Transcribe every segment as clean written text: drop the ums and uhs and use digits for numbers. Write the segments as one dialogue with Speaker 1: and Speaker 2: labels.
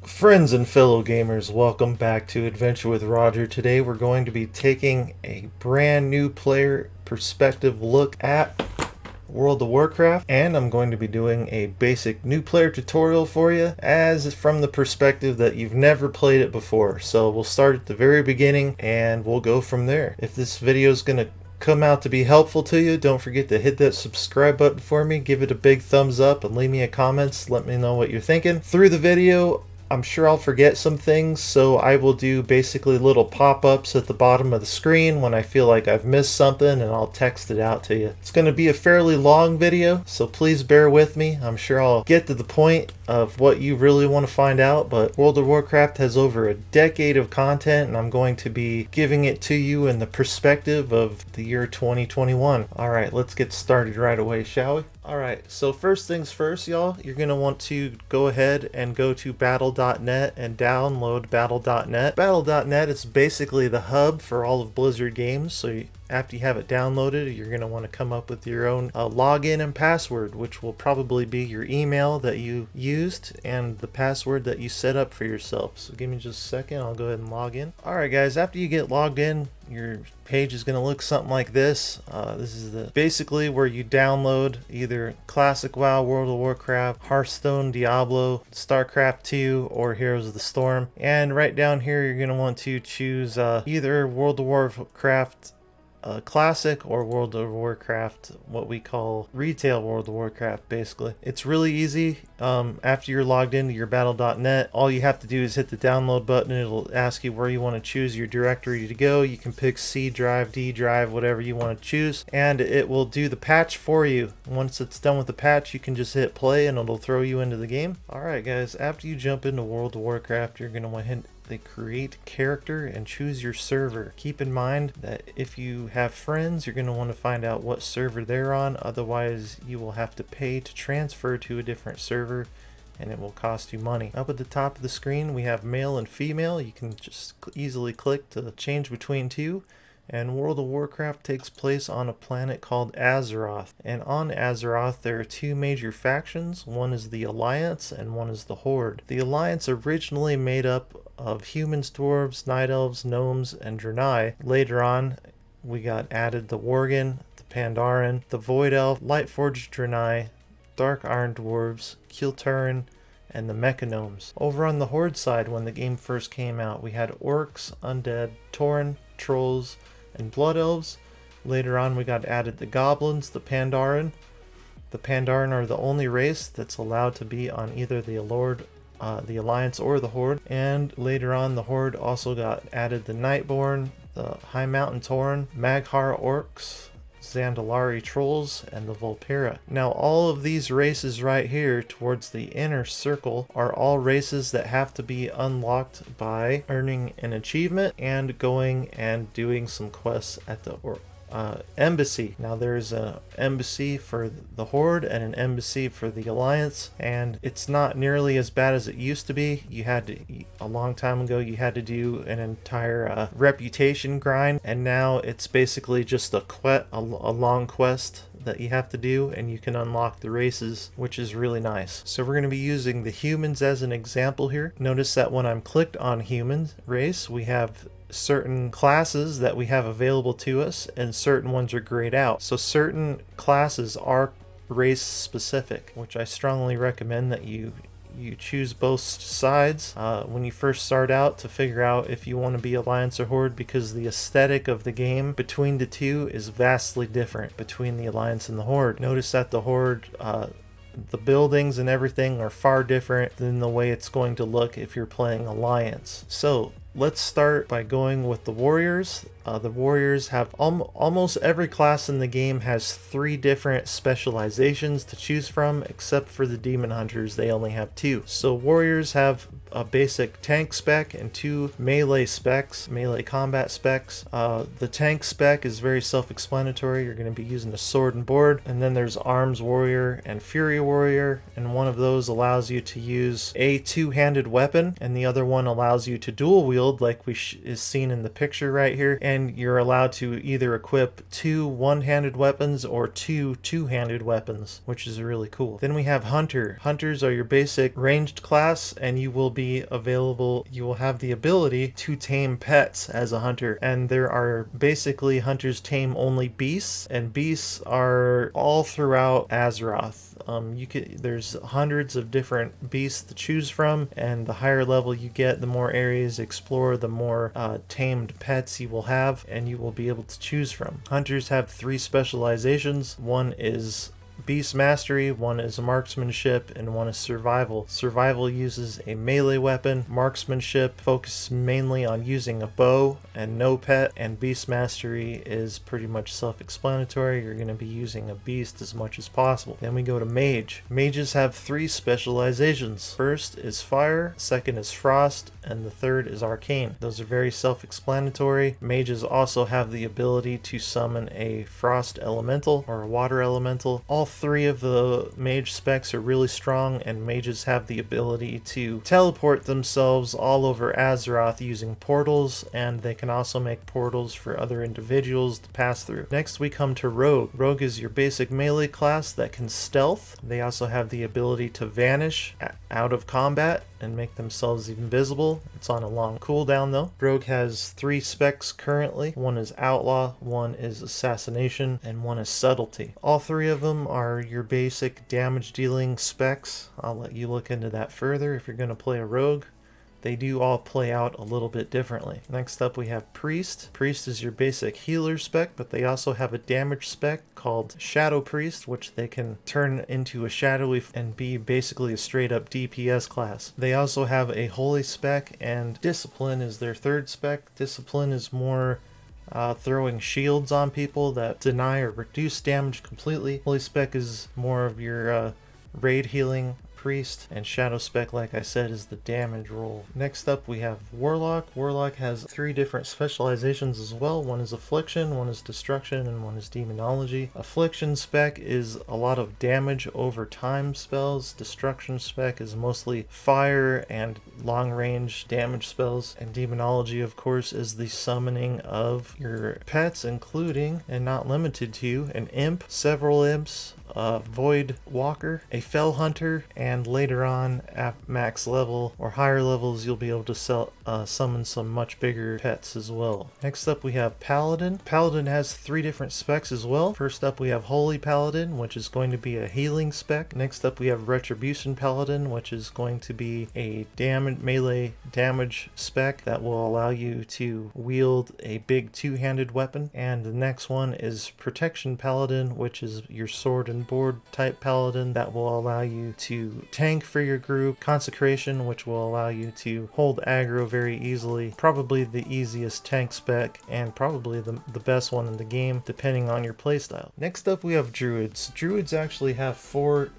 Speaker 1: Friends and fellow gamers, welcome back to Adventure with Roger. Today we're going to be taking a brand new player perspective look at World of Warcraft, and I'm going to be doing a basic new player tutorial for you as from the perspective that you've never played it before. So we'll start at the very beginning and we'll go from there. If this video is going to come out to be helpful to you, don't forget to hit that subscribe button for me, give it a big thumbs up, and leave me a comment. Let me know what you're thinking. Through the video, I'm sure I'll forget some things, so I will do basically little pop-ups at the bottom of the screen when I feel like I've missed something, and I'll text it out to you. It's going to be a fairly long video, so please bear with me. I'm sure I'll get to the point of what you really want to find out, but World of Warcraft has over a decade of content, and I'm going to be giving it to you in the perspective of the year 2021. Alright, let's get started right away, shall we? Alright, so first things first, y'all, you're going to want to go ahead and go to battle.net and download battle.net. Battle.net is basically the hub for all of Blizzard games, so after you have it downloaded, you're going to want to come up with your own login and password, which will probably be your email that you used and the password that you set up for yourself. So give me just a second, I'll go ahead and log in. Alright guys, after you get logged in, your page is going to look something like this. This is basically where you download either Classic WoW, World of Warcraft, Hearthstone, Diablo, StarCraft 2, or Heroes of the Storm. And right down here, you're going to want to choose either World of Warcraft Classic or World of Warcraft, what we call retail World of Warcraft. Basically, it's really easy. After you're logged into your battle.net, all you have to do is hit the download button. It'll ask you where you want to choose your directory to go. You can pick C drive, D drive, whatever you want to choose, and it will do the patch for you. Once it's done with the patch, you can just hit play and it'll throw you into the game. Alright guys, after you jump into World of Warcraft, you're going to want to hit the create character and choose your server. Keep in mind that if you have friends, you're going to want to find out what server they're on, otherwise you will have to pay to transfer to a different server and it will cost you money. Up at the top of the screen we have male and female. You can just easily click to change between two. And World of Warcraft takes place on a planet called Azeroth. And on Azeroth there are two major factions. One is the Alliance and one is the Horde. The Alliance originally made up of humans, dwarves, night elves, gnomes, and Draenei. Later on we got added the Worgen, the Pandaren, the Void Elf, Lightforged Draenei, Dark Iron Dwarves, Kilturn, and the Mechagnomes. Over on the Horde side, when the game first came out, we had Orcs, Undead, Tauren, Trolls, and Blood Elves. Later on we got added the Goblins, the Pandaren. The Pandaren are the only race that's allowed to be on either the Alliance or the Horde. And later on the Horde also got added the Nightborn, the High Mountain Tauren, Mag'har Orcs, Zandalari Trolls, and the Volpera. Now all of these races right here towards the inner circle are all races that have to be unlocked by earning an achievement and going and doing some quests at the embassy. Now there's an embassy for the Horde and an embassy for the Alliance, and it's not nearly as bad as it used to be. You had to, a long time ago, you had to do an entire reputation grind, and now it's basically just a long quest that you have to do, and you can unlock the races, which is really nice. So we're going to be using the humans as an example here. Notice that when I'm clicked on human race, we have certain classes that we have available to us and certain ones are grayed out. So certain classes are race specific, which I strongly recommend that you choose both sides when you first start out to figure out if you want to be Alliance or Horde, because the aesthetic of the game between the two is vastly different between the Alliance and the Horde. Notice that the Horde, the buildings and everything are far different than the way it's going to look if you're playing Alliance. So let's start by going with the Warriors. The Warriors have almost every class in the game has 3 different specializations to choose from, except for the Demon Hunters, they only have 2. So Warriors have a basic tank spec and 2 melee specs, melee combat specs. The tank spec is very self-explanatory. You're going to be using a sword and board, and then there's Arms Warrior and Fury Warrior, and one of those allows you to use a 2-handed weapon, and the other one allows you to dual wield, like is seen in the picture right here. and you're allowed to either equip 2 one-handed weapons or 2 two-handed weapons, which is really cool. Then we have Hunter. Hunters are your basic ranged class, and you will have the ability to tame pets as a hunter, and there are basically hunters tame only beasts, and beasts are all throughout Azeroth. There's hundreds of different beasts to choose from, and the higher level you get, the more areas you explore, the more tamed pets you will have, and you will be able to choose from. Hunters have 3 specializations. One is Beast Mastery, one is Marksmanship, and one is Survival. Survival uses a melee weapon. Marksmanship focuses mainly on using a bow and no pet, and Beast Mastery is pretty much self-explanatory. You're going to be using a beast as much as possible. Then we go to Mage. Mages have 3 specializations. First is Fire, second is Frost, and the third is Arcane. Those are very self-explanatory. Mages also have the ability to summon a Frost Elemental or a Water Elemental. All 3 of the mage specs are really strong, and mages have the ability to teleport themselves all over Azeroth using portals, and they can also make portals for other individuals to pass through. Next we come to Rogue. Rogue is your basic melee class that can stealth. They also have the ability to vanish out of combat and make themselves invisible. It's on a long cooldown though. Rogue has 3 specs currently. One is Outlaw, one is Assassination, and one is Subtlety. All 3 of them are your basic damage dealing specs. I'll let you look into that further if you're going to play a rogue. They do all play out a little bit differently. Next up we have Priest. Priest is your basic healer spec, but they also have a damage spec called Shadow Priest, which they can turn into a shadowy and be basically a straight up DPS class. They also have a holy spec, and Discipline is their 3rd spec. Discipline is more throwing shields on people that deny or reduce damage completely. Holy spec is more of your raid healing Priest, and Shadow Spec, like I said, is the damage roll. Next up we have Warlock. Warlock has 3 different specializations as well. One is Affliction, one is Destruction, and one is Demonology. Affliction spec is a lot of damage over time spells. Destruction spec is mostly fire and long range damage spells. And Demonology, of course, is the summoning of your pets, including, and not limited to, an imp, several imps, a Void Walker, a Fell Hunter, and later on at max level or higher levels you'll be able to summon some much bigger pets as well. Next up we have Paladin. Paladin has 3 different specs as well. First up we have Holy Paladin, which is going to be a healing spec. Next up we have Retribution Paladin, which is going to be a melee damage spec that will allow you to wield a big 2-handed weapon. And the next one is Protection Paladin, which is your sword and board type paladin that will allow you to tank for your group. Consecration, which will allow you to hold aggro very easily. Probably the easiest tank spec and probably the best one in the game depending on your playstyle. Next up we have Druids. Druids actually have 4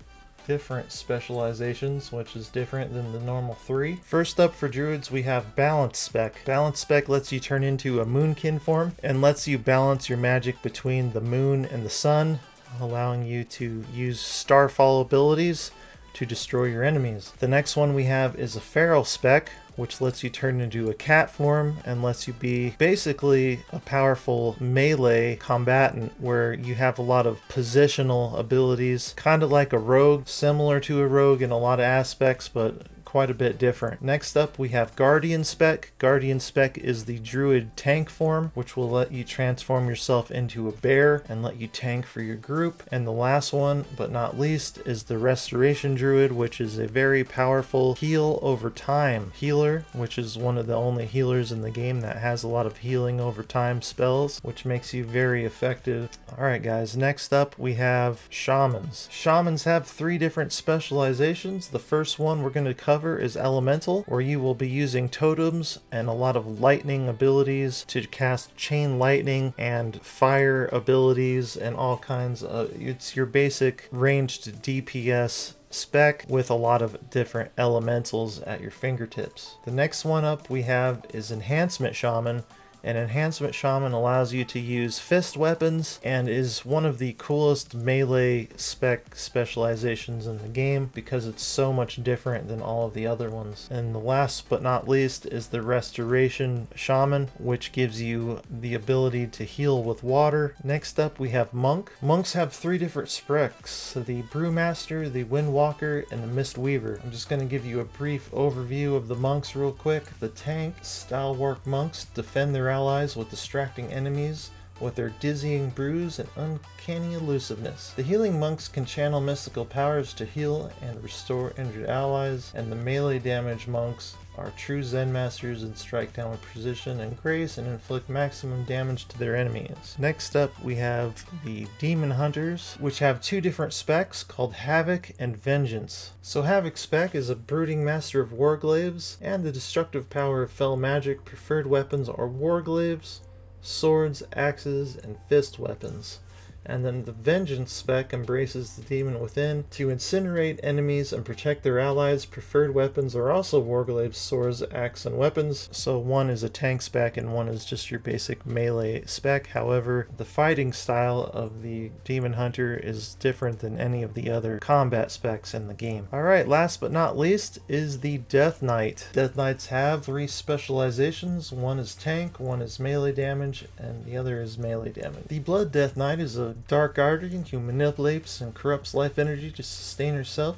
Speaker 1: different specializations, which is different than the normal 3. First up for Druids we have Balance Spec. Balance Spec lets you turn into a moonkin form and lets you balance your magic between the moon and the sun, allowing you to use Starfall abilities to destroy your enemies. The next one we have is a Feral Spec, which lets you turn into a cat form and lets you be basically a powerful melee combatant where you have a lot of positional abilities, kind of like a rogue, similar to a rogue in a lot of aspects, but quite a bit different. Next up we have Guardian Spec. Guardian Spec is the Druid tank form, which will let you transform yourself into a bear and let you tank for your group. And the last one, but not least, is the Restoration Druid, which is a very powerful heal over time healer, which is one of the only healers in the game that has a lot of healing over time spells, which makes you very effective. Alright guys, next up we have Shamans. Shamans have 3 different specializations. The first one we're going to cover is Elemental, where you will be using totems and a lot of lightning abilities to cast chain lightning and fire abilities and all kinds of, it's your basic ranged DPS spec with a lot of different elementals at your fingertips. The next one up we have is Enhancement Shaman. An Enhancement Shaman allows you to use fist weapons and is one of the coolest melee spec specializations in the game because it's so much different than all of the other ones. And the last but not least is the Restoration Shaman, which gives you the ability to heal with water. Next up we have Monk. Monks have 3 different specs: the Brewmaster, the Windwalker, and the Mistweaver. I'm just going to give you a brief overview of the monks real quick. The tank stalwart monks defend their allies with distracting enemies with their dizzying brews and uncanny elusiveness. The healing monks can channel mystical powers to heal and restore injured allies, and the melee damage monks are true Zen masters and strike down with precision and grace and inflict maximum damage to their enemies. Next up we have the Demon Hunters, which have 2 different specs called Havoc and Vengeance. So Havoc spec is a brooding master of warglaives and the destructive power of fell magic. Preferred weapons are warglaives, swords, axes, and fist weapons. And then the Vengeance spec embraces the demon within to incinerate enemies and protect their allies. Preferred weapons are also warglaives, swords, axe, and weapons. So one is a tank spec and one is just your basic melee spec. However, the fighting style of the Demon Hunter is different than any of the other combat specs in the game. Alright, last but not least is the Death Knight. Death Knights have 3 specializations. One is tank, one is melee damage, and the other is melee damage. The Blood Death Knight is a dark guardian who manipulates and corrupts life energy to sustain herself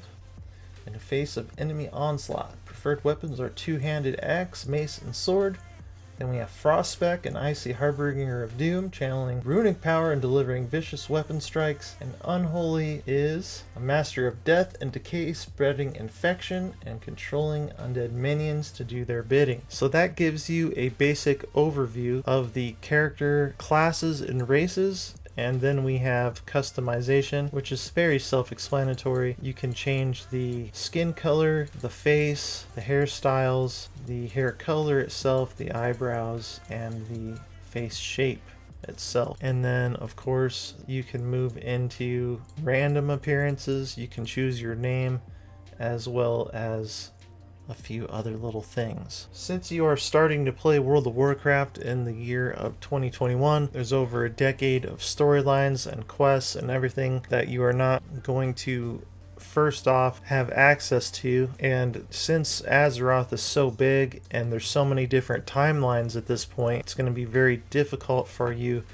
Speaker 1: in the face of enemy onslaught. Preferred weapons are 2-handed axe, mace, and sword. Then we have Frost spec, an icy harbinger of doom, channeling runic power and delivering vicious weapon strikes. And Unholy is a master of death and decay, spreading infection and controlling undead minions to do their bidding. So that gives you a basic overview of the character classes and races. And then we have customization, which is very self-explanatory. You can change the skin color, the face, the hairstyles, the hair color itself, the eyebrows, and the face shape itself. And then of course you can move into random appearances. You can choose your name as well as a few other little things. Since you are starting to play World of Warcraft in the year of 2021, there's over a decade of storylines and quests and everything that you are not going to first off have access to. And since Azeroth is so big and there's so many different timelines at this point, it's going to be very difficult for you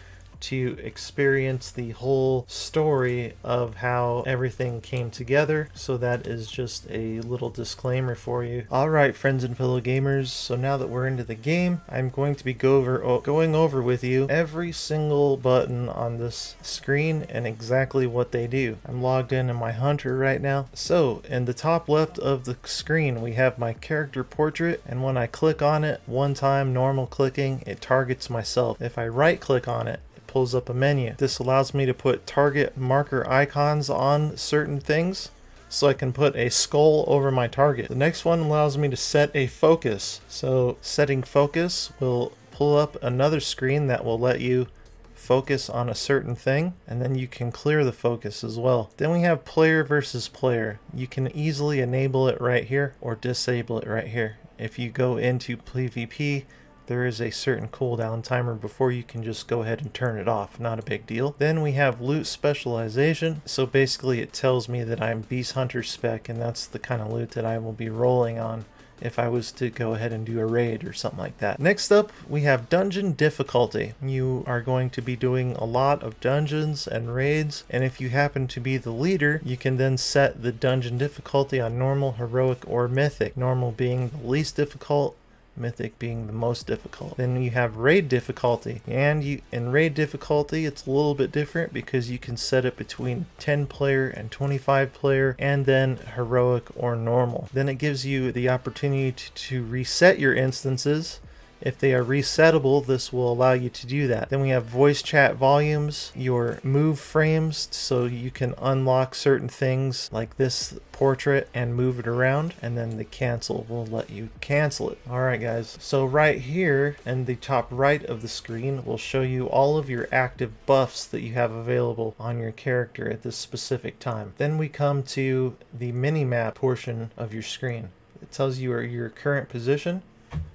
Speaker 1: to experience the whole story of how everything came together. So that is just a little disclaimer for you. Alright, friends and fellow gamers, so now that we're into the game, I'm going to be going over with you every single button on this screen and exactly what they do. I'm logged in my Hunter right now. So in the top left of the screen we have my character portrait, and when I click on it one time, normal clicking, it targets myself. If I right click on it, pulls up a menu. This allows me to put target marker icons on certain things, so I can put a skull over my target. The next one allows me to set a focus. So setting focus will pull up another screen that will let you focus on a certain thing, and then you can clear the focus as well. Then we have player versus player. You can easily enable it right here or disable it right here. If you go into PvP, there is a certain cooldown timer before you can just go ahead and turn it off. Not a big deal. Then we have loot specialization. So basically it tells me that I'm Beast Hunter spec, and that's the kind of loot that I will be rolling on if I was to go ahead and do a raid or something like that. Next up, we have dungeon difficulty. You are going to be doing a lot of dungeons and raids, and if you happen to be the leader, you can then set the dungeon difficulty on normal, heroic, or mythic. Normal being the least difficult, mythic being the most difficult. Then you have raid difficulty, and in raid difficulty it's a little bit different because you can set it between 10 player and 25 player, and then heroic or normal. Then it gives you the opportunity to reset your instances. If they are resettable, this will allow you to do that. Then we have voice chat volumes, your move frames, so you can unlock certain things like this portrait and move it around, and then the cancel will let you cancel it. Alright guys, so right here in the top right of the screen will show you all of your active buffs that you have available on your character at this specific time. Then we come to the minimap portion of your screen. It tells you your current position.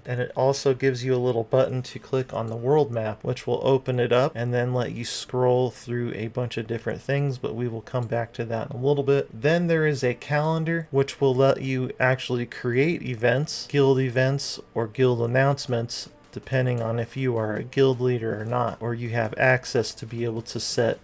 Speaker 1: And it also gives you a little button to click on the world map, which will open it up and then let you scroll through a bunch of different things, but we will come back to that in a little bit. Then there is a calendar, which will let you actually create events, or guild announcements, depending on if you are a guild leader or not, or you have access to be able to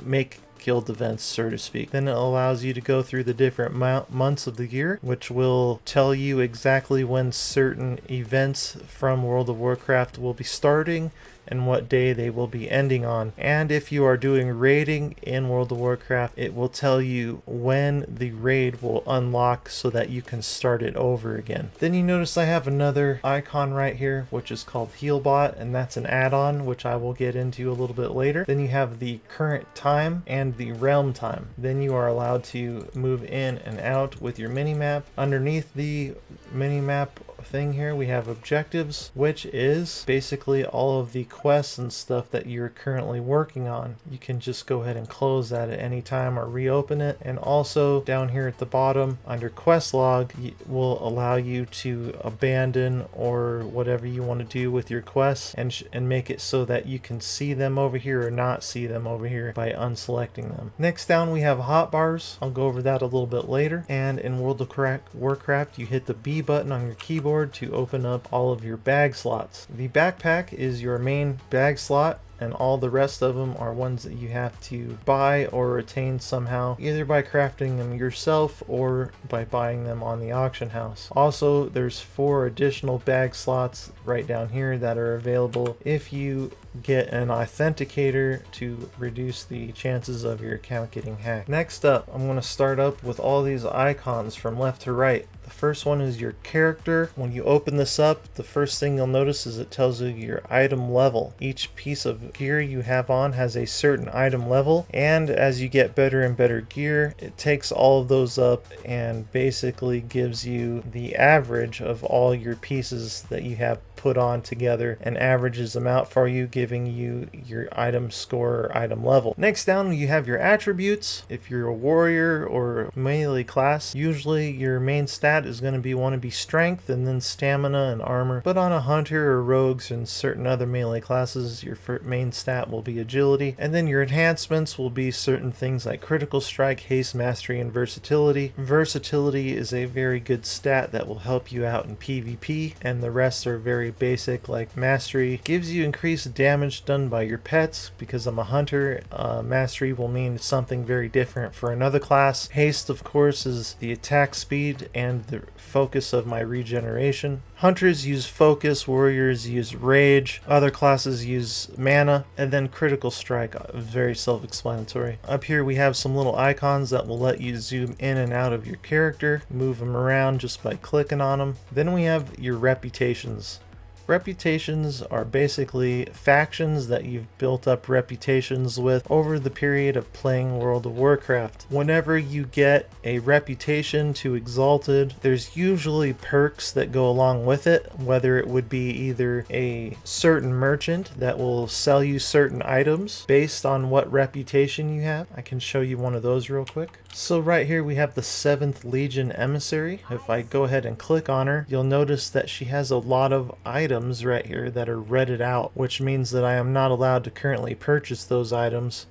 Speaker 1: make guild events, so to speak. Then it allows you to go through the different months of the year, which will tell you exactly when certain events from World of Warcraft will be starting and what day they will be ending on. And if you are doing raiding in World of Warcraft, it will tell you when the raid will unlock so that you can start it over again. Then you notice I have another icon right here, which is called Healbot, and that's an add-on, which I will get into a little bit later. Then you have the current time and the realm time. Then you are allowed to move in and out with your minimap. Underneath the minimap thing here, we have objectives, which is basically all of the quests and stuff that you're currently working on. You can just go ahead and close that at any time or reopen it. And also down here at the bottom under quest log will allow you to abandon or whatever you want to do with your quests and make it so that you can see them over here or not see them over here by unselecting them. Next down we have hotbars. I'll go over that a little bit later. And in World of Warcraft, you hit the B button on your keyboard to open up all of your bag slots. The backpack is your main bag slot, and all the rest of them are ones that you have to buy or attain somehow, either by crafting them yourself or by buying them on the auction house. Also, there's 4 additional bag slots right down here that are available if you get an authenticator to reduce the chances of your account getting hacked. Next up, I'm going to start up with all these icons from left to right. The first one is your character. When you open this up, the first thing you'll notice is it tells you your item level. Each piece of gear you have on has a certain item level, and as you get better and better gear, it takes all of those up and basically gives you the average of all your pieces that you have put on together and averages them out for you, giving you your item score or item level. Next down you have your attributes. If you're a warrior or melee class, usually your main stat is going to be strength and then stamina and armor, but on a hunter or rogues and certain other melee classes, your main stat will be agility. And then your enhancements will be certain things like critical strike, haste, mastery, and versatility. Versatility is a very good stat that will help you out in PvP, and the rest are very basic, like mastery gives you increased damage done by your pets. Because I'm a hunter, mastery will mean something very different for another class. Haste, of course, is the attack speed and the focus of my regeneration. Hunters use focus, warriors use rage, other classes use mana, and then critical strike, very self-explanatory. Up here we have some little icons that will let you zoom in and out of your character, move them around just by clicking on them. Then we have your reputations. Reputations are basically factions that you've built up reputations with over the period of playing World of Warcraft. Whenever you get a reputation to Exalted, there's usually perks that go along with it, whether it would be either a certain merchant that will sell you certain items based on what reputation you have. I can show you one of those real quick. So right here we have the 7th Legion Emissary. If I go ahead and click on her, you'll notice that she has a lot of items right here that are redded out, which means that I am not allowed to currently purchase those items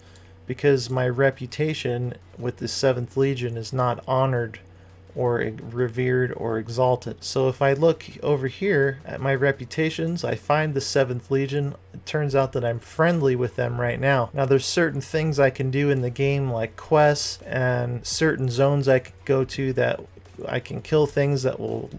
Speaker 1: because my reputation with the 7th Legion is not honored or revered or exalted. So if I look over here at my reputations, I find the 7th Legion. It turns out that I'm friendly with them right now. Now there's certain things I can do in the game, like quests and certain zones I could go to that I can kill things that will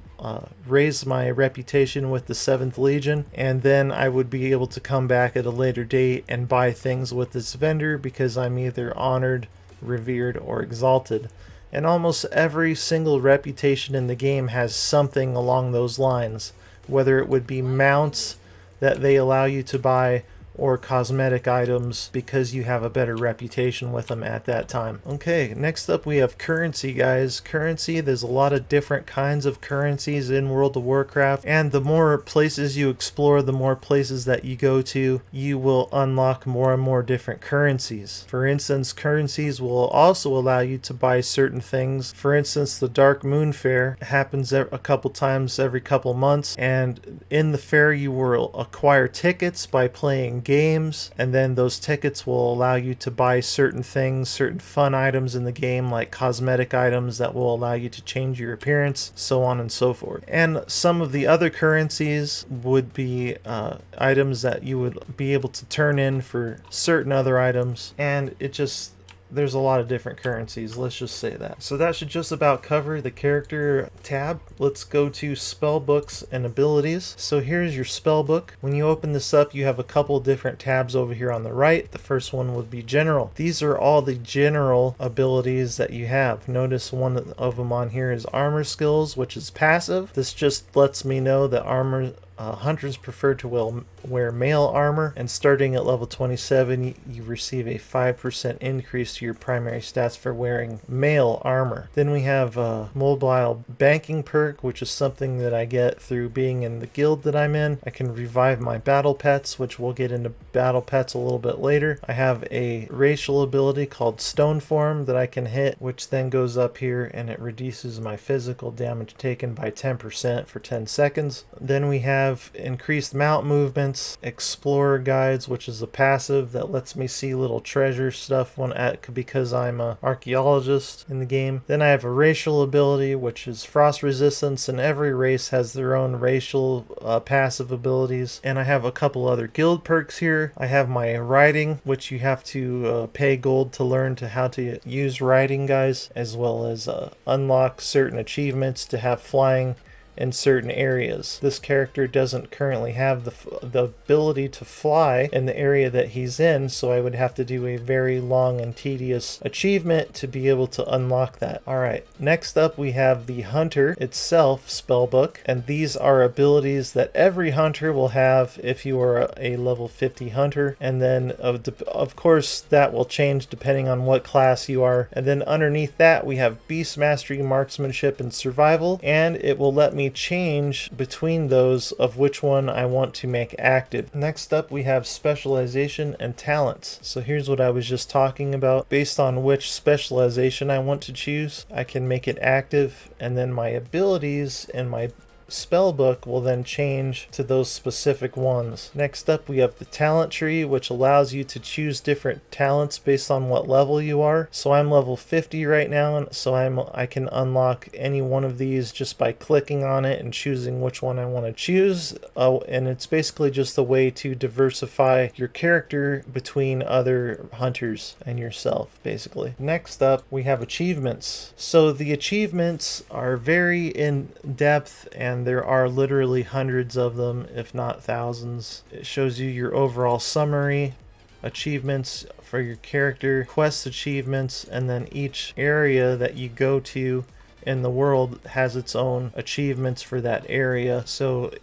Speaker 1: raise my reputation with the 7th Legion, and then I would be able to come back at a later date and buy things with this vendor because I'm either honored, revered, or exalted. And almost every single reputation in the game has something along those lines, whether it would be mounts that they allow you to buy, or cosmetic items because you have a better reputation with them at that time. Okay, next up we have currency, guys. Currency, there's a lot of different kinds of currencies in World of Warcraft, and the more places you explore, the more places that you go to, you will unlock more and more different currencies. For instance, currencies will also allow you to buy certain things. For instance, the Dark Moon Fair happens a couple times every couple months, and in the fair you will acquire tickets by playing games, and then those tickets will allow you to buy certain things, certain fun items in the game, like cosmetic items that will allow you to change your appearance, so on and so forth. And some of the other currencies would be items that you would be able to turn in for certain other items, and there's a lot of different currencies, let's just say that. So that should just about cover the character tab. Let's go to spell books and abilities. So here's your spell book. When you open this up, you have a couple different tabs over here on the right. The first one would be general. These are all the general abilities that you have. Notice one of them on here is armor skills, which is passive. This just lets me know that hunters prefer to wear male armor, and starting at level 27 you receive a 5% increase to your primary stats for wearing male armor. Then we have mobile banking perk, which is something that I get through being in the guild that I'm in. I can revive my battle pets, which we'll get into battle pets a little bit later. I have a racial ability called Stone Form that I can hit, which then goes up here and it reduces my physical damage taken by 10% for 10 seconds. Then we have increased mount movements, explorer guides, which is a passive that lets me see little treasure stuff because I'm an archaeologist in the game. Then I have a racial ability, which is frost resistance, and every race has their own racial passive abilities. And I have a couple other guild perks here. I have my riding, which you have to pay gold to learn how to use riding, guys, as well as unlock certain achievements to have flying in certain areas. This character doesn't currently have the ability to fly in the area that he's in, so I would have to do a very long and tedious achievement to be able to unlock that. Alright, next up we have the Hunter itself spellbook, and these are abilities that every hunter will have if you are a level 50 hunter, and then of course that will change depending on what class you are. And then underneath that we have Beast Mastery, Marksmanship, and Survival, and it will let me change between those of which one I want to make active. Next up we have Specialization and Talents. So here's what I was just talking about. Based on which specialization I want to choose, I can make it active, and then my abilities and my spellbook will then change to those specific ones. Next up we have the talent tree, which allows you to choose different talents based on what level you are. So I'm level 50 right now, and so I can unlock any one of these just by clicking on it and choosing which one I want to choose. And it's basically just a way to diversify your character between other hunters and yourself, basically. Next up we have achievements. So the achievements are very in depth, and there are literally hundreds of them, if not thousands. It shows you your overall summary, achievements for your character, quest achievements, and then each area that you go to in the world has its own achievements for that area. So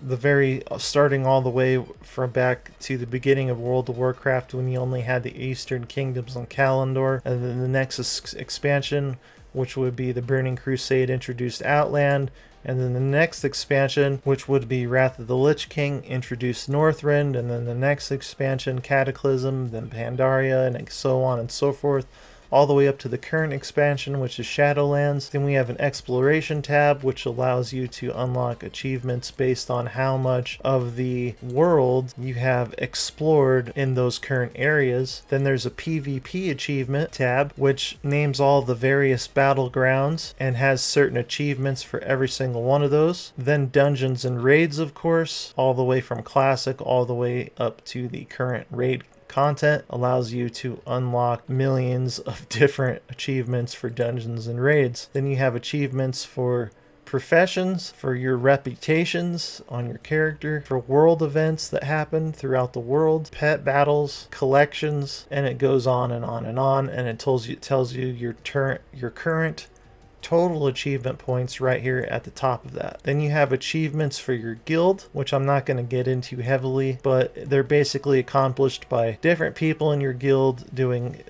Speaker 1: starting all the way from back to the beginning of World of Warcraft, when you only had the Eastern Kingdoms on Kalimdor, and then the next expansion, which would be the Burning Crusade, introduced Outland. And then the next expansion, which would be Wrath of the Lich King, introduced Northrend. And then the next expansion, Cataclysm, then Pandaria, and so on and so forth, all the way up to the current expansion, which is Shadowlands. Then we have an exploration tab, which allows you to unlock achievements based on how much of the world you have explored in those current areas. Then there's a PvP achievement tab, which names all the various battlegrounds and has certain achievements for every single one of those. Then dungeons and raids, of course, all the way from classic all the way up to the current raid content, allows you to unlock millions of different achievements for dungeons and raids. Then you have achievements for professions, for your reputations on your character, for world events that happen throughout the world, pet battles, collections, and it goes on and on and on. And it tells you your current total achievement points right here at the top of that. Then you have achievements for your guild, which I'm not going to get into heavily, but they're basically accomplished by different people in your guild doing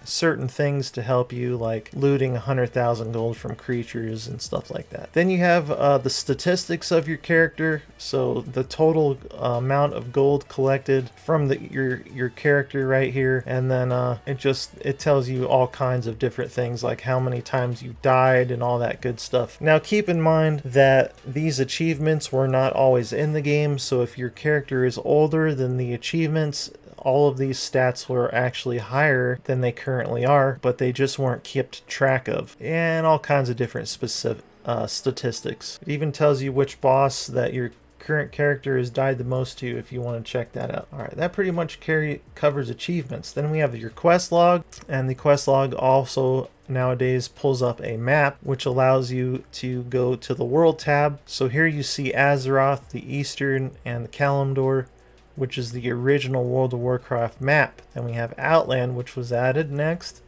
Speaker 1: certain things to help you, like looting 100,000 gold from creatures and stuff like that. Then you have the statistics of your character, so the total amount of gold collected from your character right here, and then it tells you all kinds of different things, like how many times you died and all that good stuff. Now keep in mind that these achievements were not always in the game, so if your character is older than the achievements, all of these stats were actually higher than they currently are, but they just weren't kept track of, and all kinds of different specific statistics. It even tells you which boss that your current character has died the most to, if you want to check that out. Alright, that pretty much covers achievements. Then we have your quest log, and the quest log also nowadays pulls up a map which allows you to go to the world tab. So here you see Azeroth, the Eastern, and the Kalimdor, which is the original World of Warcraft map. Then we have Outland, which was added next,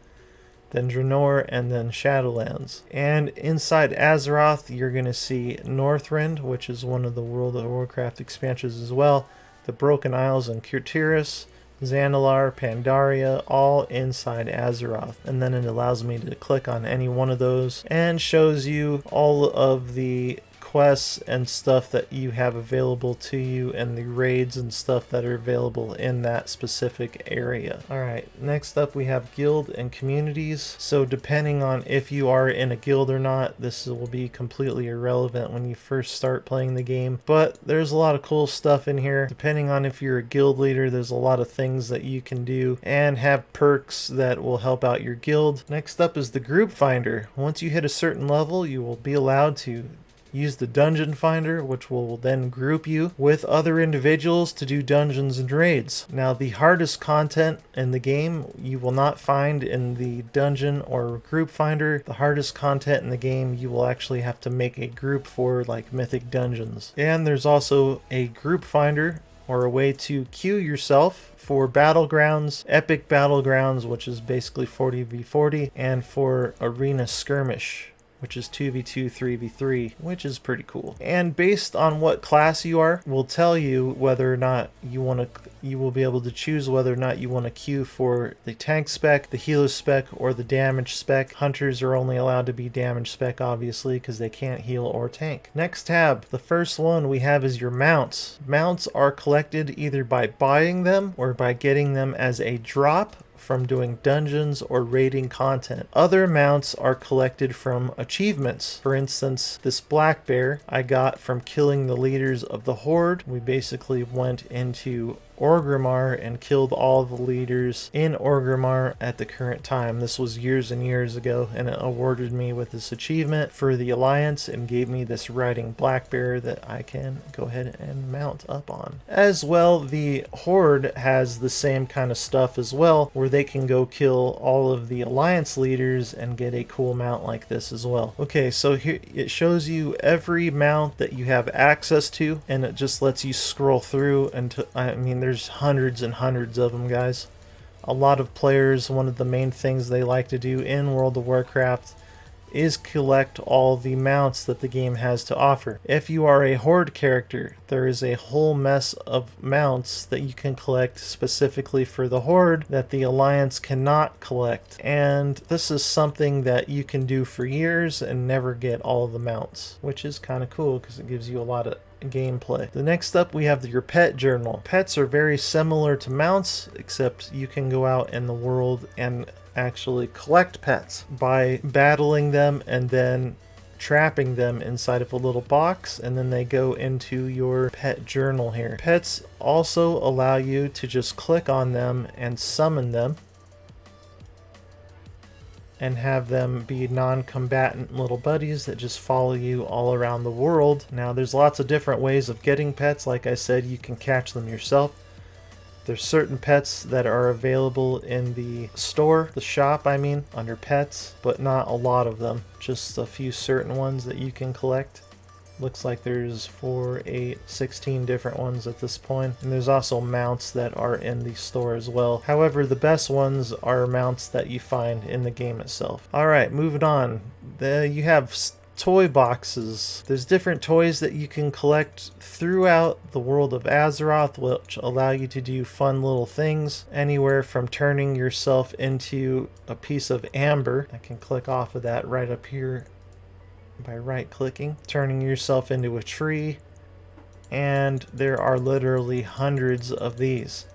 Speaker 1: then Draenor, and then Shadowlands. And inside Azeroth, you're going to see Northrend, which is one of the World of Warcraft expansions as well, the Broken Isles and Kurtiris, Zandalar, Pandaria, all inside Azeroth. And then it allows me to click on any one of those and shows you all of the quests and stuff that you have available to you, and the raids and stuff that are available in that specific area. Alright, next up we have guild and communities. So depending on if you are in a guild or not, this will be completely irrelevant when you first start playing the game, but there's a lot of cool stuff in here. Depending on if you're a guild leader, there's a lot of things that you can do and have perks that will help out your guild. Next up is the group finder. Once you hit a certain level, you will be allowed to use the dungeon finder, which will then group you with other individuals to do dungeons and raids. Now, the hardest content in the game you will not find in the dungeon or group finder. The hardest content in the game you will actually have to make a group for, like mythic dungeons. And there's also a group finder, or a way to queue yourself for battlegrounds, epic battlegrounds, which is basically 40v40, and for arena skirmish, which is 2v2, 3v3, which is pretty cool. And based on what class you are, will tell you whether or not you will be able to choose whether or not you want to queue for the tank spec, the healer spec, or the damage spec. Hunters are only allowed to be damage spec, obviously, because they can't heal or tank. Next tab, the first one we have is your mounts. Mounts are collected either by buying them or by getting them as a drop from doing dungeons or raiding content. Other mounts are collected from achievements. For instance, this black bear I got from killing the leaders of the Horde. We basically went into Orgrimmar and killed all the leaders in Orgrimmar at the current time. This was years and years ago, and it awarded me with this achievement for the Alliance and gave me this riding black bear that I can go ahead and mount up on. As well, the Horde has the same kind of stuff as well, where they can go kill all of the Alliance leaders and get a cool mount like this as well. Okay, so here it shows you every mount that you have access to, and it just lets you scroll through until, I mean, there's hundreds and hundreds of them, guys. A lot of players, one of the main things they like to do in World of Warcraft is collect all the mounts that the game has to offer. If you are a Horde character, there is a whole mess of mounts that you can collect specifically for the Horde that the Alliance cannot collect. And this is something that you can do for years and never get all of the mounts, which is kind of cool because it gives you a lot of gameplay. The next up, we have your pet journal. Pets are very similar to mounts, except you can go out in the world and actually collect pets by battling them and then trapping them inside of a little box, and then they go into your pet journal here. Pets also allow you to just click on them and summon them and have them be non-combatant little buddies that just follow you all around the world. Now, there's lots of different ways of getting pets. Like I said, you can catch them yourself. There's certain pets that are available in the store, the shop I mean, under pets, but not a lot of them. Just a few certain ones that you can collect. Looks like there's 4, 8, 16 different ones at this point. And there's also mounts that are in the store as well. However, the best ones are mounts that you find in the game itself. Alright, moving on. You have toy boxes. There's different toys that you can collect throughout the world of Azeroth, which allow you to do fun little things, anywhere from turning yourself into a piece of amber. I can click off of that right up here by right clicking, turning yourself into a tree, and there are literally hundreds of these.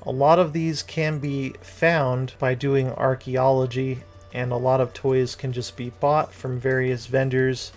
Speaker 1: A lot of these can be found by doing archaeology, and a lot of toys can just be bought from various vendors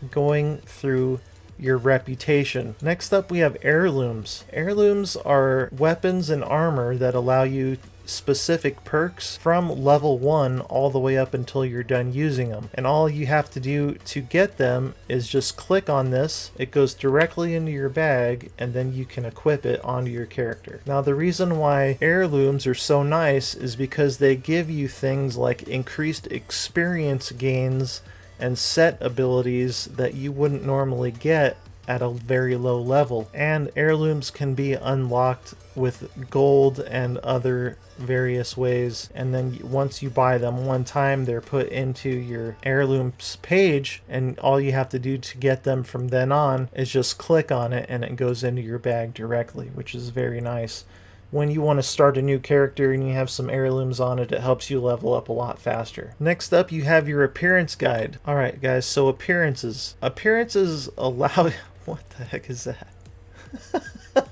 Speaker 1: going through your reputation. Next up we have heirlooms. Heirlooms are weapons and armor that allow you specific perks from level 1 all the way up until you're done using them. And all you have to do to get them is just click on this. It goes directly into your bag, and then you can equip it onto your character. Now the reason why heirlooms are so nice is because they give you things like increased experience gains and set abilities that you wouldn't normally get at a very low level. And heirlooms can be unlocked with gold and other various ways, and then once you buy them one time, they're put into your heirlooms page, and all you have to do to get them from then on is just click on it and it goes into your bag directly, which is very nice. When you want to start a new character and you have some heirlooms on it, it helps you level up a lot faster. Next up, you have your appearance guide. Alright guys, so appearances. Appearances allow... What the heck is that?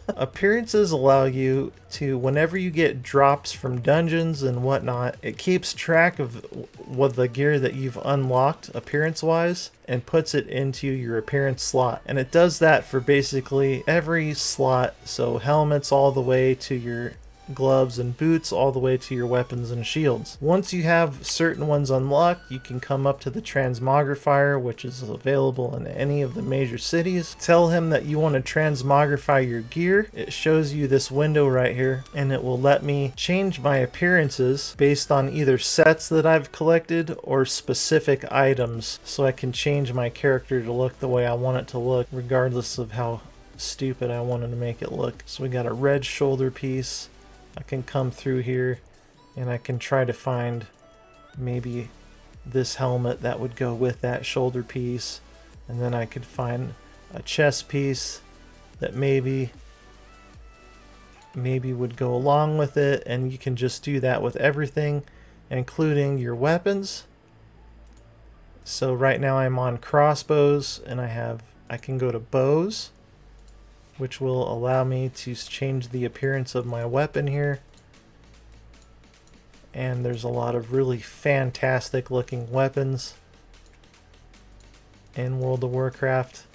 Speaker 1: Appearances allow you to, whenever you get drops from dungeons and whatnot, it keeps track of what the gear that you've unlocked appearance wise and puts it into your appearance slot. And it does that for basically every slot, so helmets all the way to your gloves and boots, all the way to your weapons and shields. Once you have certain ones unlocked, you can come up to the Transmogrifier, which is available in any of the major cities. Tell him that you want to transmogrify your gear. It shows you this window right here, and it will let me change my appearances based on either sets that I've collected or specific items, so I can change my character to look the way I want it to look, regardless of how stupid I wanted to make it look. So we got a red shoulder piece. I can come through here and I can try to find maybe this helmet that would go with that shoulder piece, and then I could find a chest piece that maybe would go along with it, and you can just do that with everything, including your weapons. So right now I'm on crossbows, and I can go to bows, which will allow me to change the appearance of my weapon here. And there's a lot of really fantastic looking weapons in World of Warcraft.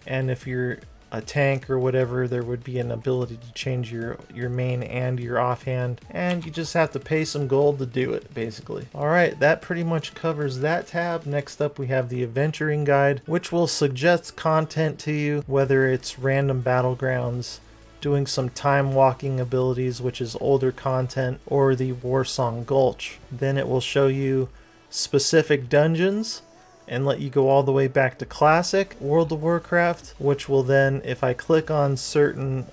Speaker 1: And if you're a tank or whatever, there would be an ability to change your main and your offhand, and you just have to pay some gold to do it, basically. Alright, that pretty much covers that tab. Next up we have the adventuring guide, which will suggest content to you, whether it's random battlegrounds, doing some time walking abilities, which is older content, or the Warsong Gulch. Then it will show you specific dungeons and let you go all the way back to classic World of Warcraft, which will then, if I click on certain,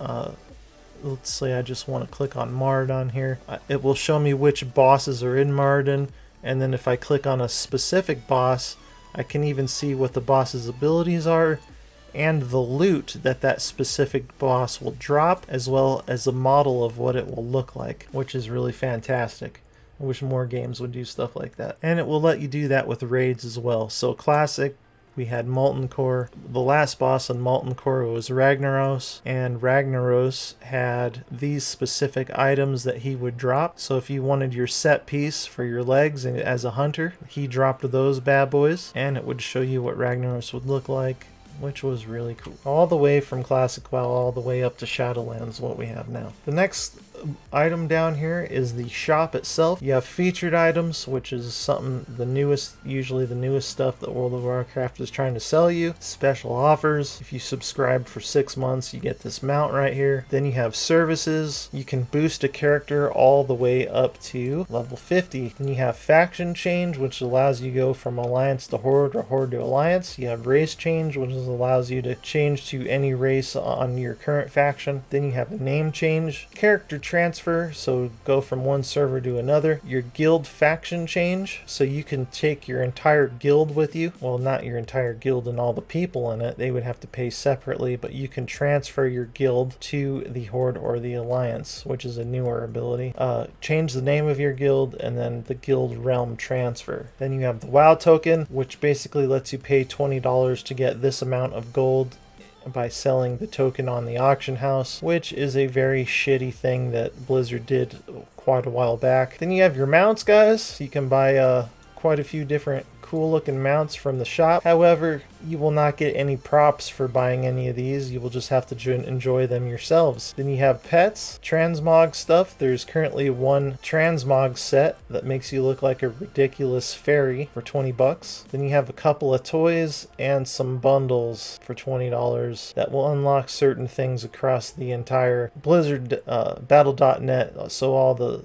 Speaker 1: let's say I just want to click on Mardon here, it will show me which bosses are in Mardon, and then if I click on a specific boss, I can even see what the boss's abilities are, and the loot that specific boss will drop, as well as a model of what it will look like, which is really fantastic. I wish more games would do stuff like that. And it will let you do that with raids as well. So classic, we had Molten Core. The last boss on Molten Core was Ragnaros, and Ragnaros had these specific items that he would drop. So if you wanted your set piece for your legs and as a hunter, he dropped those bad boys, and it would show you what Ragnaros would look like, which was really cool. All the way from Classic WoW all the way up to Shadowlands, what we have now. The next item down here is the shop itself. You have featured items, which is something usually the newest stuff that World of Warcraft is trying to sell you. Special offers. If you subscribe for 6 months, you get this mount right here. Then you have services. You can boost a character all the way up to level 50. Then you have faction change, which allows you to go from alliance to horde or horde to alliance. You have race change, which allows you to change to any race on your current faction. Then you have a name change, character transfer, so go from one server to another. Your guild faction change, so you can take your entire guild with you. Well, not your entire guild and all the people in it, they would have to pay separately, but you can transfer your guild to the horde or the alliance, which is a newer ability. Change the name of your guild, and then the guild realm transfer. Then you have the WoW token, which basically lets you pay $20 to get this amount of gold by selling the token on the auction house, which is a very shitty thing that Blizzard did quite a while back. Then you have your mounts, guys. You can buy quite a few different cool looking mounts from the shop. However, you will not get any props for buying any of these. You will just have to enjoy them yourselves. Then you have pets, transmog stuff. There's currently one transmog set that makes you look like a ridiculous fairy for 20 bucks. Then you have a couple of toys and some bundles for $20 that will unlock certain things across the entire Blizzard Battle.net. So all the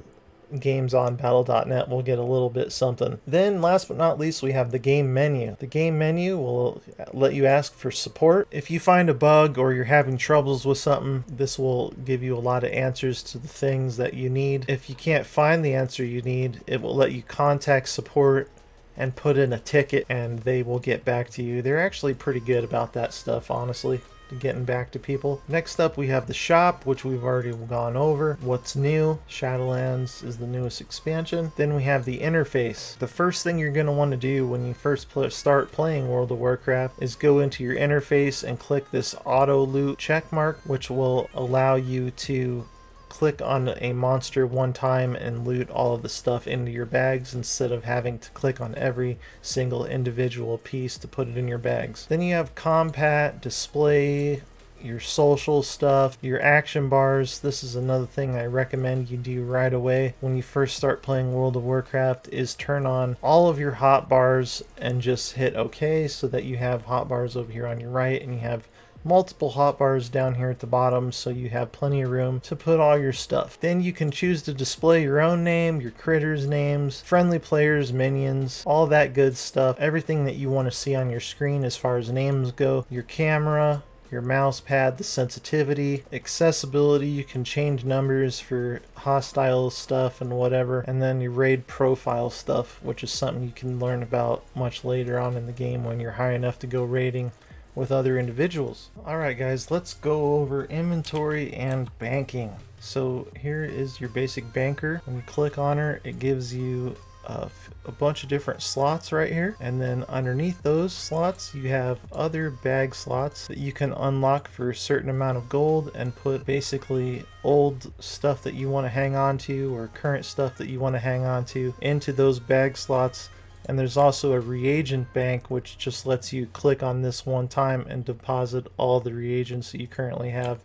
Speaker 1: games on Battle.net will get a little bit something. Then last but not least, we have the game menu. The game menu will let you ask for support. If you find a bug or you're having troubles with something, this will give you a lot of answers to the things that you need. If you can't find the answer you need, it will let you contact support and put in a ticket, and they will get back to you. They're actually pretty good about that stuff, honestly, getting back to people. Next up, we have the shop, which we've already gone over. What's new? Shadowlands is the newest expansion. Then we have the interface. The first thing you're going to want to do when you first start playing World of Warcraft is go into your interface and click this auto loot check mark, which will allow you to click on a monster one time and loot all of the stuff into your bags instead of having to click on every single individual piece to put it in your bags. Then you have combat, display, your social stuff, your action bars. This is another thing I recommend you do right away when you first start playing World of Warcraft, is turn on all of your hotbars and just hit OK, so that you have hotbars over here on your right and you have multiple hotbars down here at the bottom, so you have plenty of room to put all your stuff. Then you can choose to display your own name, your critters' names, friendly players, minions, all that good stuff. Everything that you want to see on your screen as far as names go. Your camera, your mouse pad, the sensitivity, accessibility. You can change numbers for hostile stuff and whatever. And then your raid profile stuff, which is something you can learn about much later on in the game when you're high enough to go raiding with other individuals. Alright guys, let's go over inventory and banking. So here is your basic banker. When you click on her, it gives you a bunch of different slots right here, and then underneath those slots you have other bag slots that you can unlock for a certain amount of gold and put basically old stuff that you want to hang on to or current stuff that you want to hang on to into those bag slots. And there's also a reagent bank, which just lets you click on this one time and deposit all the reagents that you currently have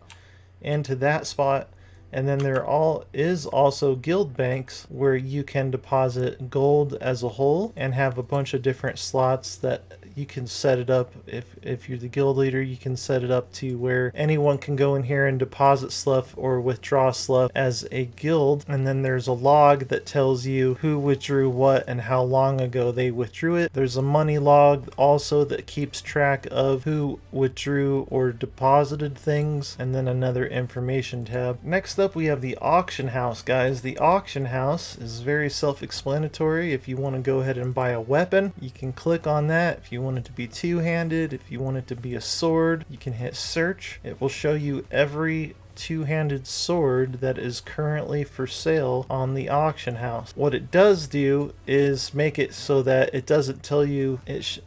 Speaker 1: into that spot. And then there is also guild banks where you can deposit gold as a whole and have a bunch of different slots that you can set it up. If you're the guild leader, you can set it up to where anyone can go in here and deposit stuff or withdraw stuff as a guild. And then there's a log that tells you who withdrew what and how long ago they withdrew it. There's a money log also that keeps track of who withdrew or deposited things, and then another information tab. Next up, we have the auction house, guys. The auction house is very self-explanatory. If you want to go ahead and buy a weapon, you can click on that. If you want it to be two-handed, if you want it to be a sword, you can hit search. It will show you every two-handed sword that is currently for sale on the auction house. What it does do is make it so that it doesn't tell you, it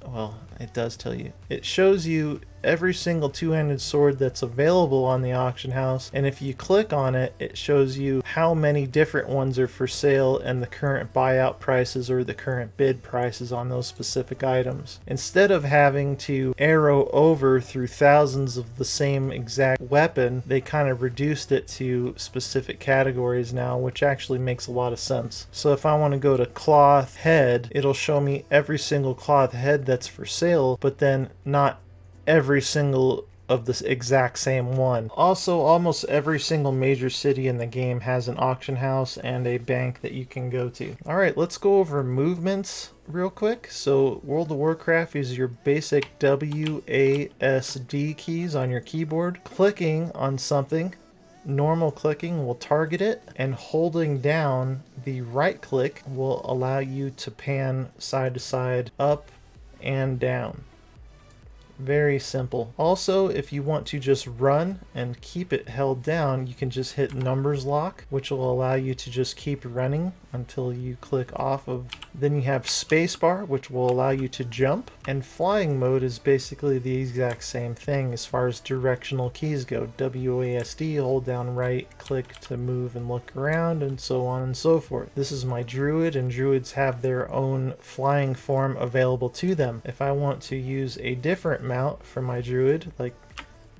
Speaker 1: does tell you. It shows you every single two-handed sword that's available on the auction house, and if you click on it, it shows you how many different ones are for sale and the current buyout prices or the current bid prices on those specific items. Instead of having to arrow over through thousands of the same exact weapon, they kind of reduced it to specific categories now, which actually makes a lot of sense. So if I want to go to cloth head, it'll show me every single cloth head that's for sale, but then not every single of this exact same one. Also, almost every single major city in the game has an auction house and a bank that you can go to. Alright, let's go over movements real quick. So World of Warcraft is your basic WASD keys on your keyboard. Clicking on something, normal clicking will target it, and holding down the right click will allow you to pan side to side, up and down. Very simple. Also, if you want to just run and keep it held down, you can just hit numbers lock, which will allow you to just keep running until you click off of. Then you have spacebar, which will allow you to jump, and flying mode is basically the exact same thing as far as directional keys go. WASD, hold down right click to move and look around, and so on and so forth. This is my druid, and druids have their own flying form available to them. If I want to use a different mount for my druid, like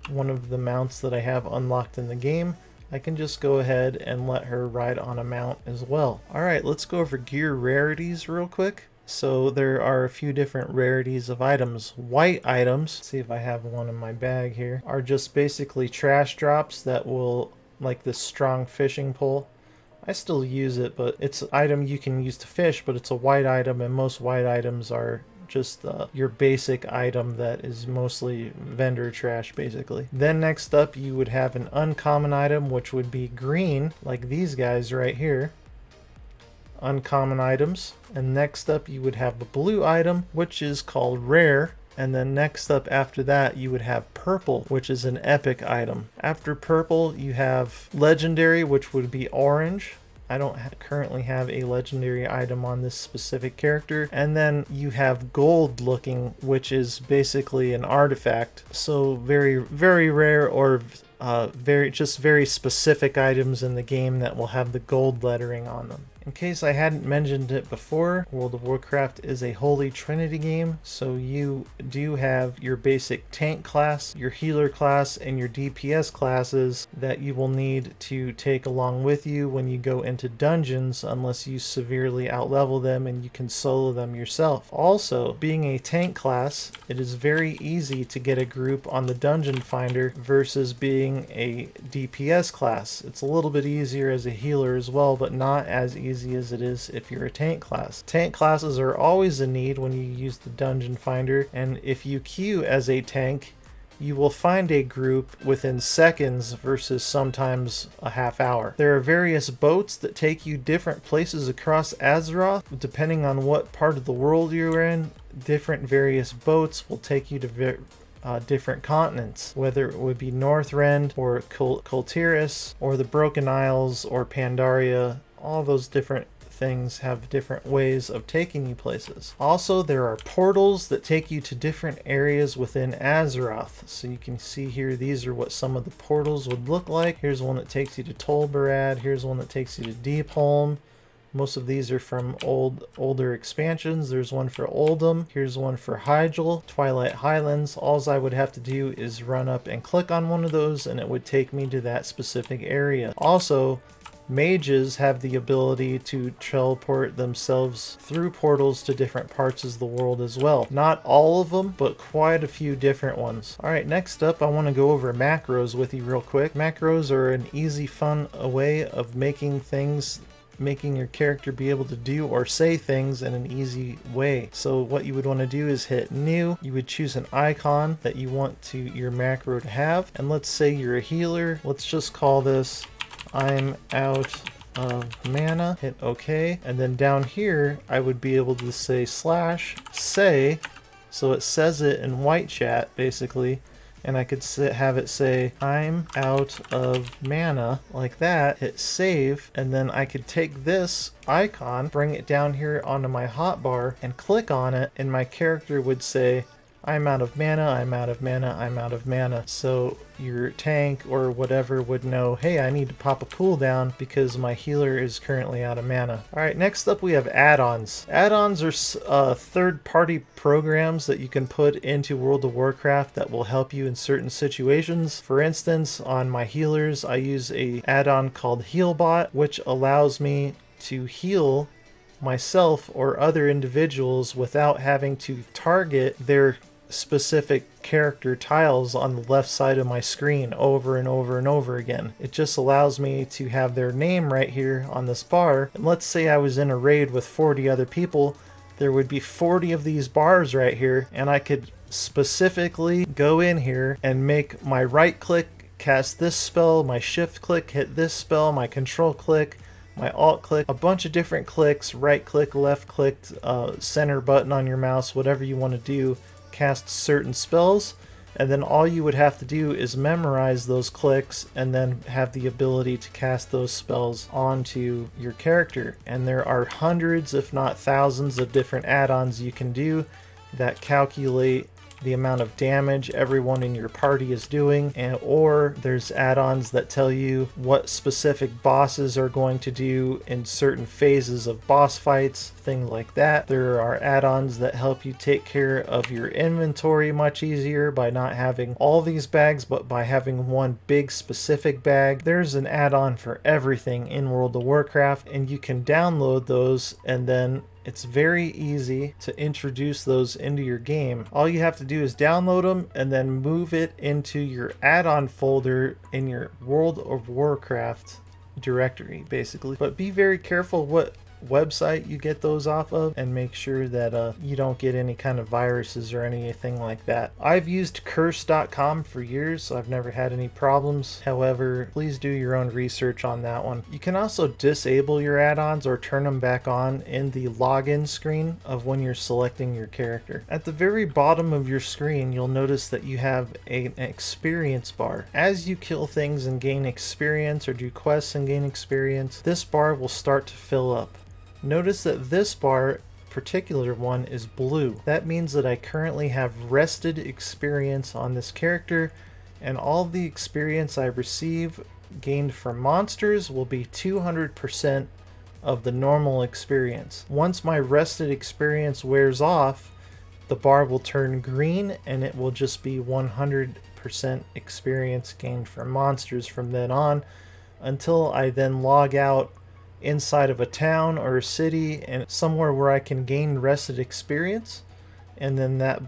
Speaker 1: one of the mounts that I have unlocked in the game, I can just go ahead and let her ride on a mount as well. Alright, let's go over gear rarities real quick. So there are a few different rarities of items. White items, see if I have one in my bag here, are just basically trash drops that will, like this strong fishing pole. I still use it, but it's an item you can use to fish, but it's a white item, and most white items are just your basic item that is mostly vendor trash basically. Then next up you would have an uncommon item, which would be green, like these guys right here. Uncommon items. And next up you would have a blue item, which is called rare. And then next up after that you would have purple, which is an epic item. After purple you have legendary, which would be orange. I don't currently have a legendary item on this specific character. And then you have gold looking, which is basically an artifact. So very, very rare, or very specific items in the game that will have the gold lettering on them. In case I hadn't mentioned it before, World of Warcraft is a Holy Trinity game, so you do have your basic tank class, your healer class, and your DPS classes that you will need to take along with you when you go into dungeons, unless you severely outlevel them and you can solo them yourself. Also, being a tank class, it is very easy to get a group on the dungeon finder versus being a DPS class. It's a little bit easier as a healer as well, but not as easy as it is if you're a tank class. Tank classes are always a need when you use the dungeon finder, and if you queue as a tank, you will find a group within seconds versus sometimes a half hour. There are various boats that take you different places across Azeroth. Depending on what part of the world you're in, different various boats will take you to different continents, whether it would be Northrend or Kultiris or the Broken Isles or Pandaria. All those different things have different ways of taking you places. Also, there are portals that take you to different areas within Azeroth. So you can see here, these are what some of the portals would look like. Here's one that takes you to Tolbarad. Here's one that takes you to Deepholm. Most of these are from older expansions. There's one for Oldham. Here's one for Hyjal, Twilight Highlands. All I would have to do is run up and click on one of those, and it would take me to that specific area. Also, mages have the ability to teleport themselves through portals to different parts of the world as well. Not all of them, but quite a few different ones. Alright, next up I want to go over macros with you real quick. Macros are an easy, fun way of making your character be able to do or say things in an easy way. So what you would want to do is hit new. You would choose an icon that you want your macro to have. And let's say you're a healer. Let's just call this I'm out of mana. Hit OK. And then down here I would be able to say /say, so it says it in white chat basically. And I could have it say, I'm out of mana, like that, hit save, and then I could take this icon, bring it down here onto my hotbar, and click on it, and my character would say, I'm out of mana, I'm out of mana, I'm out of mana. So your tank or whatever would know, hey, I need to pop a cooldown because my healer is currently out of mana. Alright, next up we have add-ons. Add-ons are third-party programs that you can put into World of Warcraft that will help you in certain situations. For instance, on my healers, I use a add-on called HealBot, which allows me to heal myself or other individuals without having to target their specific character tiles on the left side of my screen over and over and over again. It just allows me to have their name right here on this bar, and let's say I was in a raid with 40 other people, there would be 40 of these bars right here, and I could specifically go in here and make my right click cast this spell, my shift click hit this spell, my control click, my alt click, a bunch of different clicks, right click, left click, center button on your mouse, whatever you want to do, cast certain spells, and then all you would have to do is memorize those clicks and then have the ability to cast those spells onto your character. And there are hundreds if not thousands of different add-ons you can do that calculate the amount of damage everyone in your party is doing, or there's add-ons that tell you what specific bosses are going to do in certain phases of boss fights, things like that. There are add-ons that help you take care of your inventory much easier by not having all these bags, but by having one big specific bag. There's an add-on for everything in World of Warcraft, and you can download those, and then it's very easy to introduce those into your game. All you have to do is download them and then move it into your add-on folder in your World of Warcraft directory, basically. But be very careful what website you get those off of, and make sure that you don't get any kind of viruses or anything like that. I've used curse.com for years, so I've never had any problems. However, please do your own research on that one. You can also disable your add-ons or turn them back on in the login screen of when you're selecting your character. At the very bottom of your screen, you'll notice that you have an experience bar. As you kill things and gain experience, or do quests and gain experience, this bar will start to fill up. Notice that this bar, particular one, is blue. That means that I currently have rested experience on this character, and all the experience I receive gained from monsters will be 200% of the normal experience. Once my rested experience wears off, the bar will turn green and it will just be 100% experience gained from monsters from then on, until I then log out inside of a town or a city and somewhere where I can gain rested experience, and then the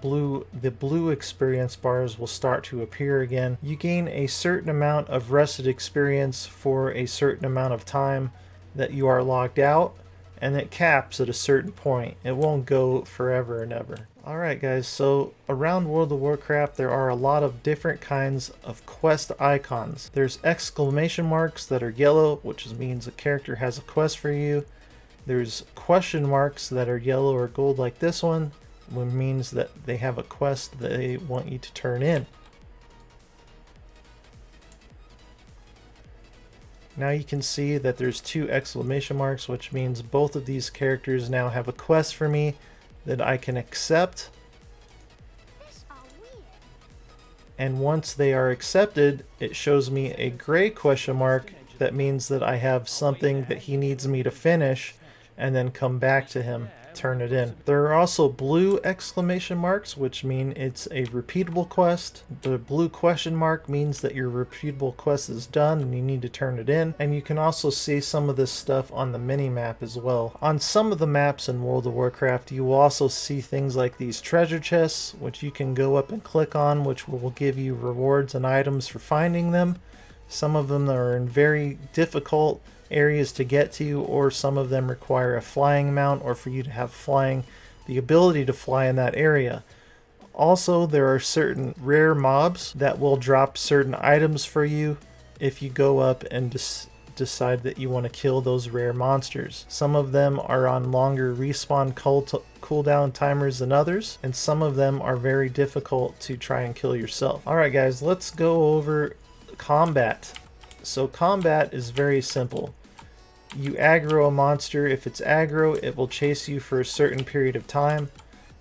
Speaker 1: blue experience bars will start to appear again. You gain a certain amount of rested experience for a certain amount of time that you are logged out, and it caps at a certain point. It won't go forever and ever. Alright guys, so around World of Warcraft there are a lot of different kinds of quest icons. There's exclamation marks that are yellow, which means a character has a quest for you. There's question marks that are yellow or gold like this one, which means that they have a quest that they want you to turn in. Now you can see that there's two exclamation marks, which means both of these characters now have a quest for me that I can accept. And once they are accepted, it shows me a gray question mark. That means that I have something that he needs me to finish and then come back to him, turn it in. There are also blue exclamation marks, which mean it's a repeatable quest. The blue question mark means that your repeatable quest is done and you need to turn it in. And you can also see some of this stuff on the minimap as well. On some of the maps in World of Warcraft, you will also see things like these treasure chests, which you can go up and click on, which will give you rewards and items for finding them. Some of them are in very difficult areas to get to, or some of them require a flying mount, or for you to have the ability to fly in that area. Also, there are certain rare mobs that will drop certain items for you if you go up and decide that you want to kill those rare monsters. Some of them are on longer respawn cooldown timers than others, and some of them are very difficult to try and kill yourself. Alright guys, let's go over combat. So combat is very simple. You aggro a monster. If it's aggro, it will chase you for a certain period of time.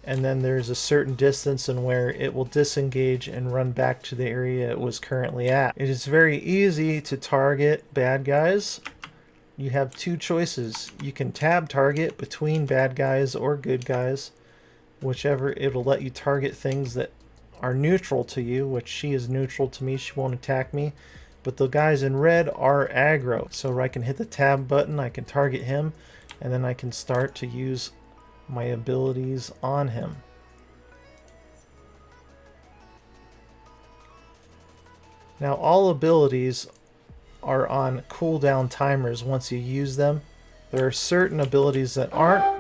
Speaker 1: and then there's a certain distance in where it will disengage and run back to the area it was currently at. It is very easy to target bad guys. You have two choices. You can tab target between bad guys or good guys, whichever. It'll let you target things that are neutral to you, which she is neutral to me. She won't attack me. But the guys in red are aggro. So I can hit the tab button, I can target him, and then I can start to use my abilities on him. Now all abilities are on cooldown timers once you use them. There are certain abilities that are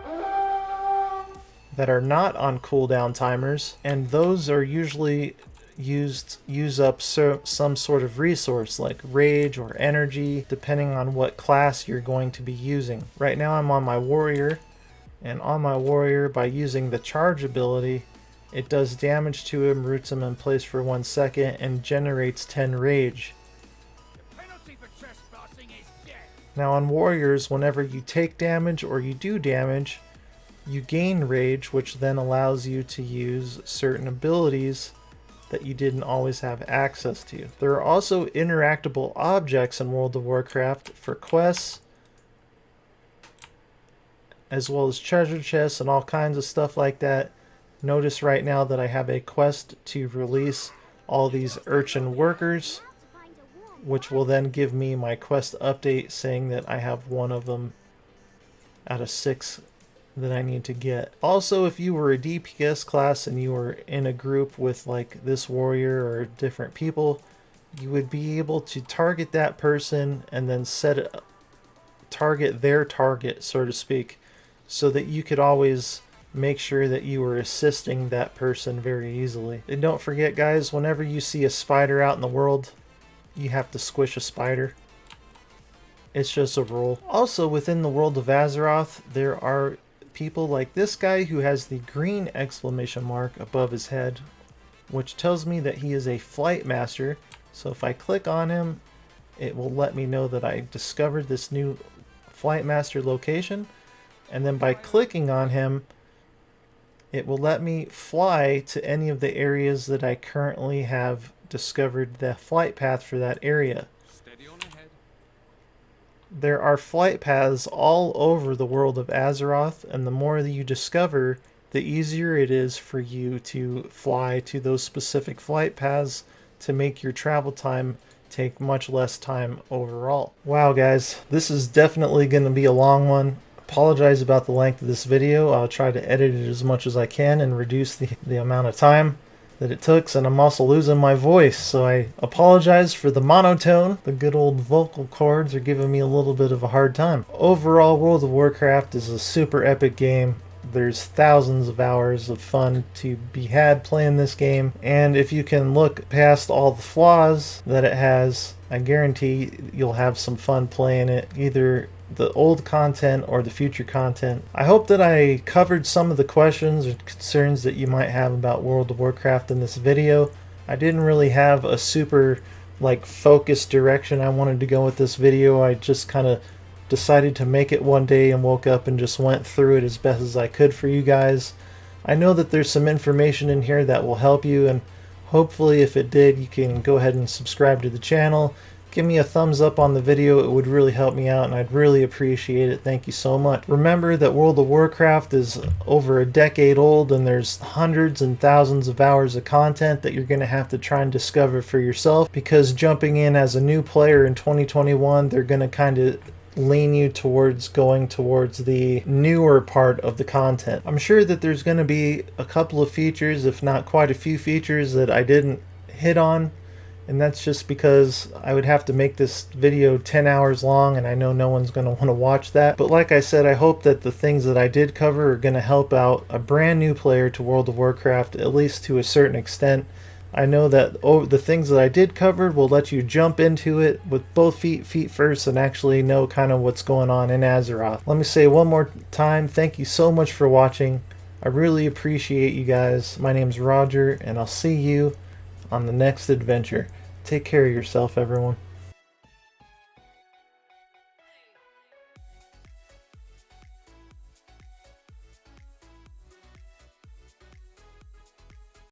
Speaker 1: not on cooldown timers, and those are usually use up some sort of resource like rage or energy, depending on what class you're going to be using. Right now I'm on my warrior, and on my warrior, by using the charge ability, it does damage to him, roots him in place for 1 second, and generates 10 rage. Now on warriors, whenever you take damage or you do damage, you gain rage, which then allows you to use certain abilities that you didn't always have access to. There are also interactable objects in World of Warcraft for quests, as well as treasure chests and all kinds of stuff like that. Notice right now that I have a quest to release all these urchin workers, which will then give me my quest update saying that I have one of them out of 6 that I need to get. Also, if you were a DPS class and you were in a group with like this warrior or different people, you would be able to target that person and then target their target, so to speak, so that you could always make sure that you were assisting that person very easily. And don't forget, guys, whenever you see a spider out in the world, you have to squish a spider. It's just a rule. Also, within the world of Azeroth, there are people like this guy who has the green exclamation mark above his head, which tells me that he is a flight master. So if I click on him, it will let me know that I discovered this new flight master location, and then by clicking on him, it will let me fly to any of the areas that I currently have discovered the flight path for that area. There are flight paths all over the world of Azeroth, and the more that you discover, the easier it is for you to fly to those specific flight paths to make your travel time take much less time overall. Wow, guys, this is definitely going to be a long one. Apologize about the length of this video. I'll try to edit it as much as I can and reduce the amount of time that it took, and I'm also losing my voice, so I apologize for the monotone. The good old vocal cords are giving me a little bit of a hard time. Overall, World of Warcraft is a super epic game. There's thousands of hours of fun to be had playing this game, and if you can look past all the flaws that it has, I guarantee you'll have some fun playing it, either the old content or the future content. I hope that I covered some of the questions or concerns that you might have about World of Warcraft in this video. I didn't really have a super focused direction I wanted to go with this video. I just kind of decided to make it one day and woke up and just went through it as best as I could for you guys. I know that there's some information in here that will help you, and hopefully if it did, you can go ahead and subscribe to the channel. Give me a thumbs up on the video. It would really help me out, and I'd really appreciate it. Thank you so much. Remember that World of Warcraft is over a decade old, and there's hundreds and thousands of hours of content that you're going to have to try and discover for yourself, because jumping in as a new player in 2021, they're going to kind of lean you towards going towards the newer part of the content. I'm sure that there's going to be a couple of features, if not quite a few features, that I didn't hit on. And that's just because I would have to make this video 10 hours long, and I know no one's going to want to watch that. But like I said, I hope that the things that I did cover are going to help out a brand new player to World of Warcraft, at least to a certain extent. I know that the things that I did cover will let you jump into it with both feet first and actually know kind of what's going on in Azeroth. Let me say one more time, thank you so much for watching. I really appreciate you guys. My name's Roger, and I'll see you on the next adventure. Take care of yourself, everyone.